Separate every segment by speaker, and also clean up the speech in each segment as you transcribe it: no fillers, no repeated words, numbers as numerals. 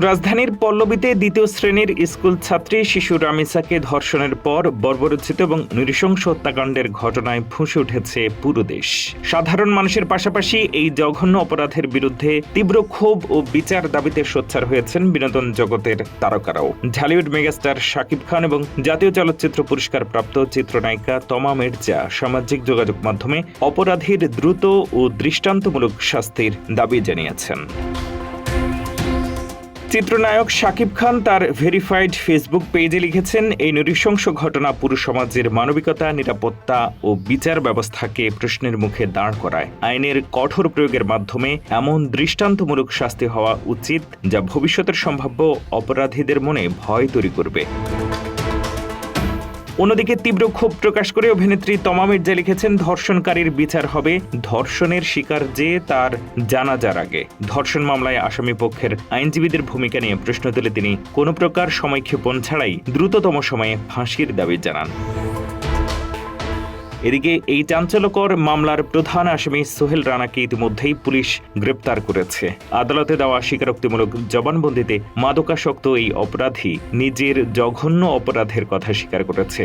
Speaker 1: রাজধানীর পল্লবীতে দ্বিতীয় শ্রেণীর স্কুল ছাত্রী শিশু রামিসাকে ধর্ষণের পর বর্বরোচিত এবং নৃশংস হত্যাকাণ্ডের ঘটনায় ফুঁসে উঠেছে পুরো দেশ। সাধারণ মানুষের পাশাপাশি এই জঘন্য অপরাধের বিরুদ্ধে তীব্র ক্ষোভ ও বিচার দাবিতে সোচ্চার হয়েছেন বিনোদন জগতের তারকারাও। ঢালিউড মেগাস্টার শাকিব খান এবং জাতীয় চলচ্চিত্র পুরস্কার প্রাপ্ত চিত্রনায়িকা তমা মির্জা সামাজিক যোগাযোগ মাধ্যমে অপরাধীর দ্রুত ও দৃষ্টান্তমূলক শাস্তির দাবি জানিয়েছেন। চিত্রনায়ক শাকিব খান তার ভেরিফাইড ফেসবুক পেজে লিখেছেন, এই নৃশংস ঘটনা পুরো সমাজের মানবিকতা, নিরাপত্তা ও বিচার ব্যবস্থাকে প্রশ্নের মুখে দাঁড় করায়। আইনের কঠোর প্রয়োগের মাধ্যমে এমন দৃষ্টান্তমূলক শাস্তি হওয়া উচিত যা ভবিষ্যতের সম্ভাব্য অপরাধীদের মনে ভয় তৈরি করবে। অন্যদিকে তীব্র ক্ষোভ প্রকাশ করে অভিনেত্রী তমা মির্জা লিখেছেন, ধর্ষণকারীর বিচার হবে ধর্ষণের শিকার যে তার জানাজার আগে। ধর্ষণ মামলায় আসামি পক্ষের আইনজীবীদের ভূমিকা নিয়ে প্রশ্ন তুলে তিনি কোনো প্রকার সময়ক্ষেপণ ছাড়াই দ্রুততম সময়ে ফাঁসির দাবি জানান। এদিকে এই চাঞ্চল্যকর মামলার প্রধান আসামি সোহেল রানাকে ইতিমধ্যেই পুলিশ গ্রেপ্তার করেছে। আদালতে দেওয়া স্বীকারোক্তিমূলক জবানবন্দিতে মাদকাসক্ত এই অপরাধী নিজের জঘন্য অপরাধের কথা স্বীকার করেছে।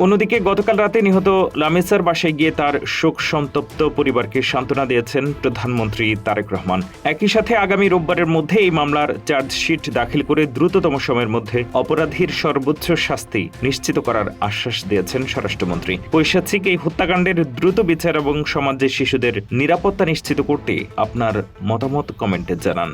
Speaker 1: অন্যদিকে গতকাল রাতে নিহত লামিসার বাসায় গিয়ে তার শোক সন্তপ্ত পরিবারকে সান্ত্বনা দিয়েছেন প্রধানমন্ত্রী তারেক রহমান। একই সাথে আগামী রোববারের মধ্যে এই মামলার চার্জশিট দাখিল করে দ্রুততম সময়ের মধ্যে অপরাধীর সর্বোচ্চ শাস্তি নিশ্চিত করার আশ্বাস দিয়েছেন স্বরাষ্ট্রমন্ত্রী। পৈশাচিক এই হত্যাকাণ্ডের দ্রুত বিচার এবং সমাজে শিশুদের নিরাপত্তা নিশ্চিত করতে আপনার মতামত কমেন্টে জানান।